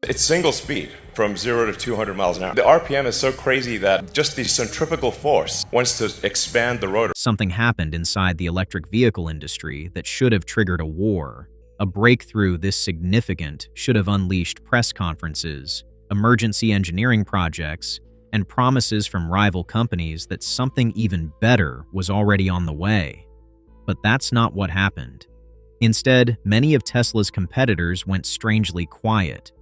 It's single speed from 0 to 200 miles an hour. The RPM is so crazy that just the centrifugal force wants to expand the rotor. Something happened inside the electric vehicle industry that should have triggered a war. A breakthrough this significant should have unleashed press conferences, emergency engineering projects, and promises from rival companies that something even better was already on the way. But that's not what happened. Instead, many of Tesla's competitors went strangely quiet.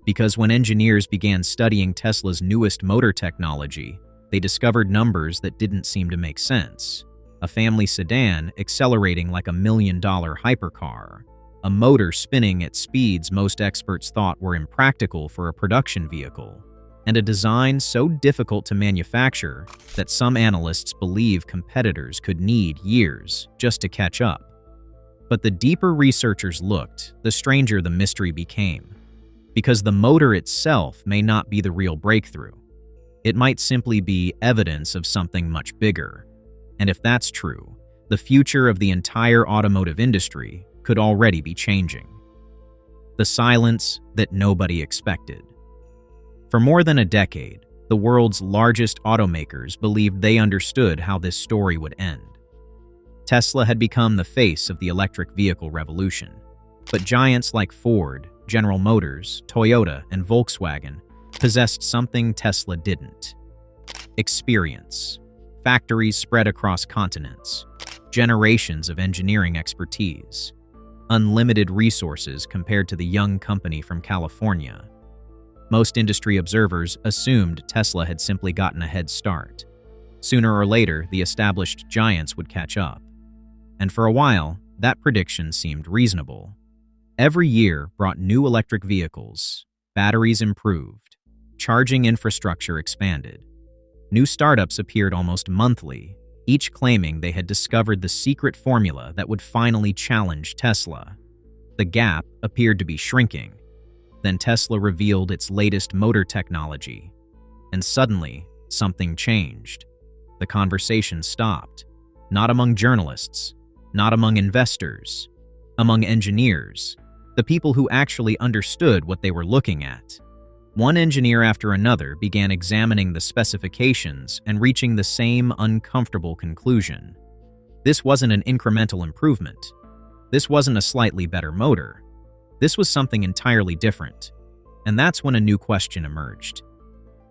Because when engineers began studying Tesla's newest motor technology, they discovered numbers that didn't seem to make sense. A family sedan accelerating like $1 million hypercar, a motor spinning at speeds most experts thought were impractical for a production vehicle, and a design so difficult to manufacture that some analysts believe competitors could need years just to catch up. But the deeper researchers looked, the stranger the mystery became. Because the motor itself may not be the real breakthrough. It might simply be evidence of something much bigger. And if that's true, the future of the entire automotive industry could already be changing. The silence that nobody expected. For more than a decade, the world's largest automakers believed they understood how this story would end. Tesla had become the face of the electric vehicle revolution. But giants like Ford, General Motors, Toyota, and Volkswagen possessed something Tesla didn't. Experience. Factories spread across continents. Generations of engineering expertise. Unlimited resources compared to the young company from California. Most industry observers assumed Tesla had simply gotten a head start. Sooner or later, the established giants would catch up. And for a while, that prediction seemed reasonable. Every year brought new electric vehicles, batteries improved, charging infrastructure expanded. New startups appeared almost monthly, each claiming they had discovered the secret formula that would finally challenge Tesla. The gap appeared to be shrinking. Then Tesla revealed its latest motor technology. And suddenly, something changed. The conversation stopped. Not among journalists, not among investors, among engineers. The people who actually understood what they were looking at. One engineer after another began examining the specifications and reaching the same uncomfortable conclusion. This wasn't an incremental improvement. This wasn't a slightly better motor. This was something entirely different. And that's when a new question emerged.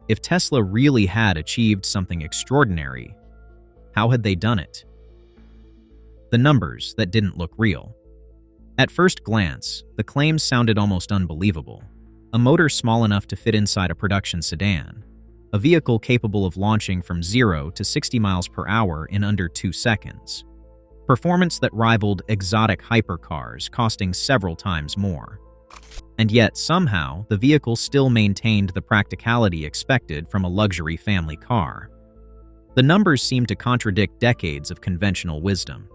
If Tesla really had achieved something extraordinary, how had they done it? The numbers that didn't look real. At first glance, the claims sounded almost unbelievable. A motor small enough to fit inside a production sedan. A vehicle capable of launching from 0 to 60 miles per hour in under 2 seconds. Performance that rivaled exotic hypercars costing several times more. And yet, somehow, the vehicle still maintained the practicality expected from a luxury family car. The numbers seemed to contradict decades of conventional wisdom.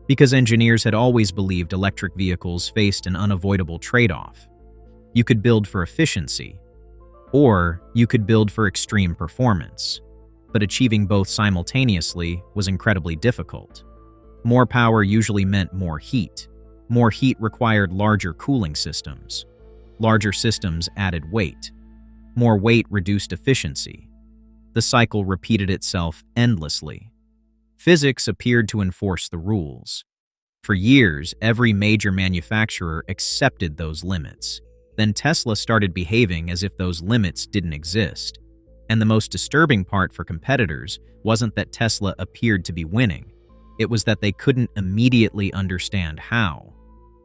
Because engineers had always believed electric vehicles faced an unavoidable trade-off. You could build for efficiency, or you could build for extreme performance. But achieving both simultaneously was incredibly difficult. More power usually meant more heat. More heat required larger cooling systems. Larger systems added weight. More weight reduced efficiency. The cycle repeated itself endlessly. Physics appeared to enforce the rules. For years, every major manufacturer accepted those limits. Then Tesla started behaving as if those limits didn't exist. And the most disturbing part for competitors wasn't that Tesla appeared to be winning. It was that they couldn't immediately understand how.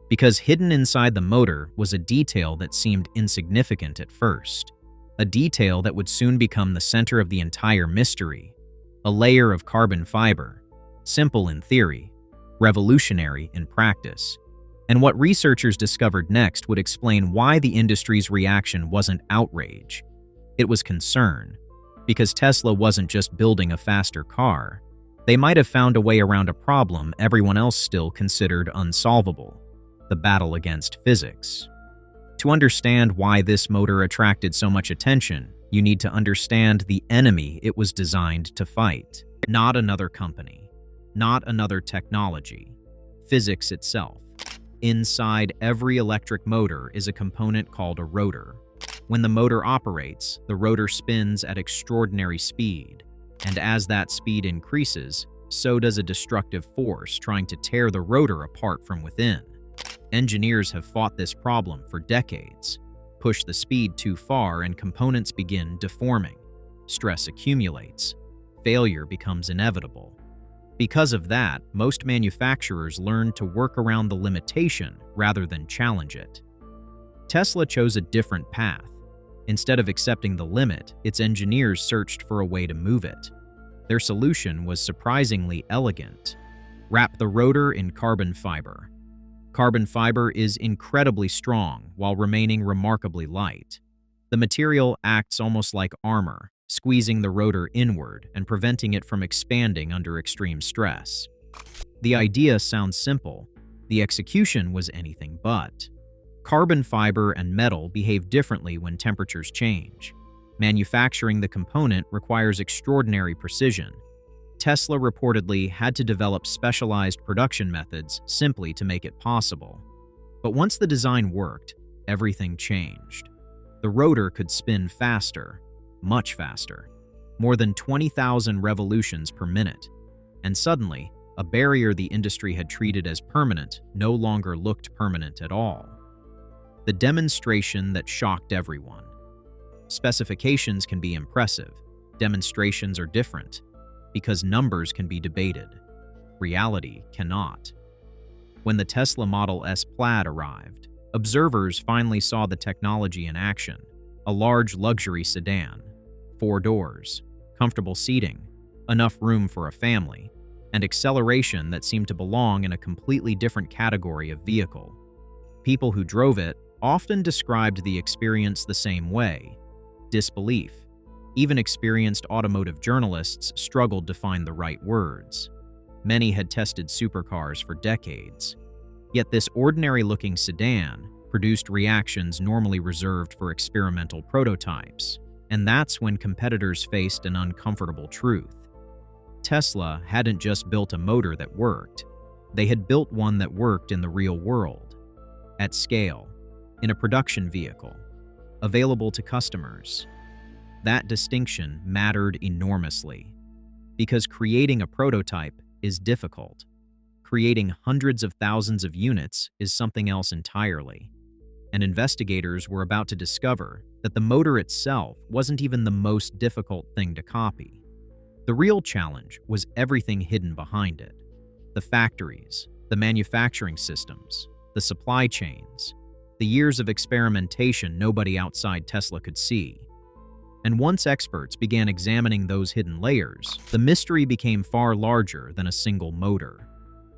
Because hidden inside the motor was a detail that seemed insignificant at first. A detail that would soon become the center of the entire mystery. A layer of carbon fiber, simple in theory, revolutionary in practice. And what researchers discovered next would explain why the industry's reaction wasn't outrage. It was concern. Because Tesla wasn't just building a faster car. They might have found a way around a problem everyone else still considered unsolvable. The battle against physics. To understand why this motor attracted so much attention, you need to understand the enemy it was designed to fight. Not another company. Not another technology. Physics itself. Inside every electric motor is a component called a rotor. When the motor operates, the rotor spins at extraordinary speed, and as that speed increases, so does a destructive force trying to tear the rotor apart from within. Engineers have fought this problem for decades. Push the speed too far and components begin deforming. Stress accumulates. Failure becomes inevitable. Because of that, most manufacturers learn to work around the limitation rather than challenge it. Tesla chose a different path. Instead of accepting the limit, its engineers searched for a way to move it. Their solution was surprisingly elegant. Wrap the rotor in carbon fiber. Carbon fiber is incredibly strong while remaining remarkably light. The material acts almost like armor, squeezing the rotor inward and preventing it from expanding under extreme stress. The idea sounds simple. The execution was anything but. Carbon fiber and metal behave differently when temperatures change. Manufacturing the component requires extraordinary precision. Tesla reportedly had to develop specialized production methods simply to make it possible. But once the design worked, everything changed. The rotor could spin faster, much faster, more than 20,000 revolutions per minute, and suddenly, a barrier the industry had treated as permanent no longer looked permanent at all. The demonstration that shocked everyone. Specifications can be impressive, demonstrations are different, because numbers can be debated. Reality cannot. When the Tesla Model S Plaid arrived, observers finally saw the technology in action. A large luxury sedan, 4 doors, comfortable seating, enough room for a family, and acceleration that seemed to belong in a completely different category of vehicle. People who drove it often described the experience the same way: disbelief. Even experienced automotive journalists struggled to find the right words. Many had tested supercars for decades. Yet this ordinary-looking sedan produced reactions normally reserved for experimental prototypes. And that's when competitors faced an uncomfortable truth. Tesla hadn't just built a motor that worked. They had built one that worked in the real world, at scale, in a production vehicle, available to customers. That distinction mattered enormously, because creating a prototype is difficult. Creating hundreds of thousands of units is something else entirely. And investigators were about to discover that the motor itself wasn't even the most difficult thing to copy. The real challenge was everything hidden behind it. The factories, the manufacturing systems, the supply chains, the years of experimentation nobody outside Tesla could see. And once experts began examining those hidden layers, the mystery became far larger than a single motor.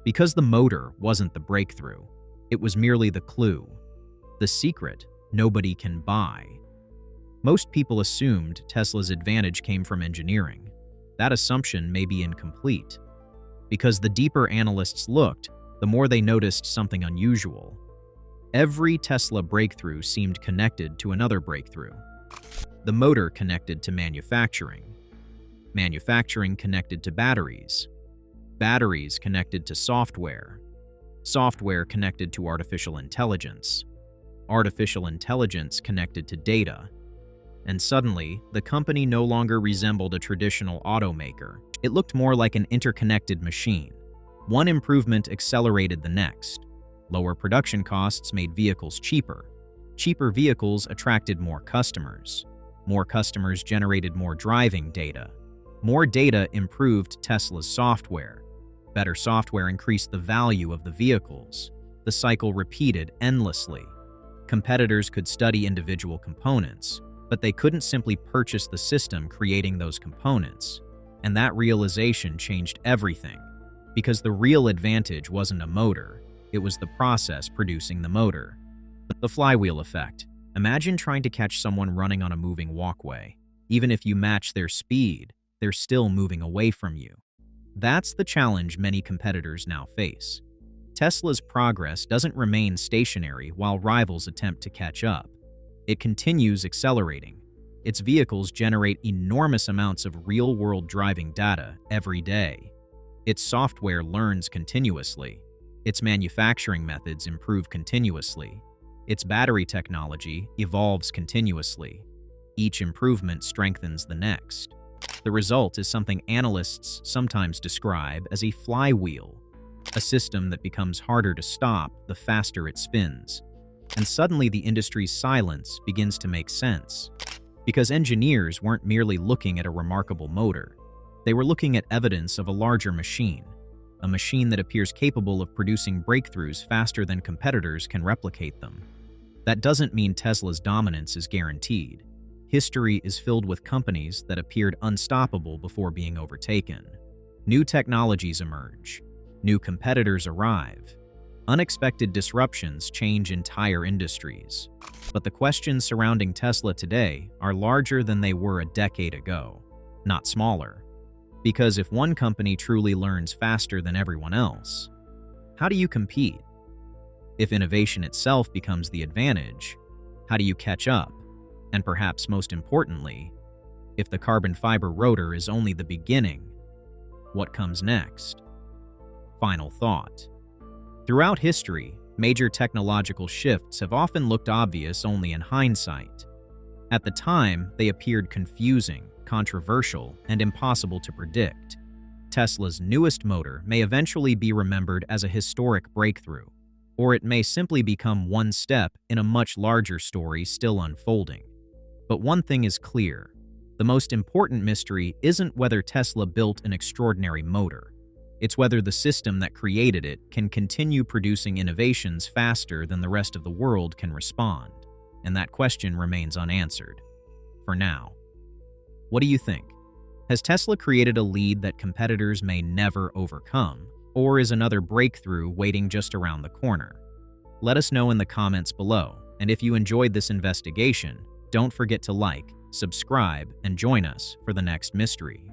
Because the motor wasn't the breakthrough, it was merely the clue. The secret nobody can buy. Most people assumed Tesla's advantage came from engineering. That assumption may be incomplete. Because the deeper analysts looked, the more they noticed something unusual. Every Tesla breakthrough seemed connected to another breakthrough. The motor connected to manufacturing. Manufacturing connected to batteries. Batteries connected to software. Software connected to artificial intelligence. Artificial intelligence connected to data. And suddenly, the company no longer resembled a traditional automaker. It looked more like an interconnected machine. One improvement accelerated the next. Lower production costs made vehicles cheaper. Cheaper vehicles attracted more customers. More customers generated more driving data. More data improved Tesla's software. Better software increased the value of the vehicles. The cycle repeated endlessly. Competitors could study individual components, but they couldn't simply purchase the system creating those components. And that realization changed everything. Because the real advantage wasn't a motor, it was the process producing the motor. The flywheel effect. Imagine trying to catch someone running on a moving walkway. Even if you match their speed, they're still moving away from you. That's the challenge many competitors now face. Tesla's progress doesn't remain stationary while rivals attempt to catch up. It continues accelerating. Its vehicles generate enormous amounts of real-world driving data every day. Its software learns continuously. Its manufacturing methods improve continuously. Its battery technology evolves continuously. Each improvement strengthens the next. The result is something analysts sometimes describe as a flywheel, a system that becomes harder to stop the faster it spins. And suddenly the industry's silence begins to make sense. Because engineers weren't merely looking at a remarkable motor. They were looking at evidence of a larger machine, a machine that appears capable of producing breakthroughs faster than competitors can replicate them. That doesn't mean Tesla's dominance is guaranteed. History is filled with companies that appeared unstoppable before being overtaken. New technologies emerge. New competitors arrive. Unexpected disruptions change entire industries. But the questions surrounding Tesla today are larger than they were a decade ago, not smaller. Because if one company truly learns faster than everyone else, how do you compete? If innovation itself becomes the advantage, how do you catch up? And perhaps most importantly, if the carbon fiber rotor is only the beginning, what comes next? Final thought. Throughout history, major technological shifts have often looked obvious only in hindsight. At the time, they appeared confusing, controversial, and impossible to predict. Tesla's newest motor may eventually be remembered as a historic breakthrough, or it may simply become one step in a much larger story still unfolding. But one thing is clear. The most important mystery isn't whether Tesla built an extraordinary motor. It's whether the system that created it can continue producing innovations faster than the rest of the world can respond. And that question remains unanswered. For now. What do you think? Has Tesla created a lead that competitors may never overcome? Or is another breakthrough waiting just around the corner? Let us know in the comments below. And if you enjoyed this investigation, don't forget to like, subscribe, and join us for the next mystery.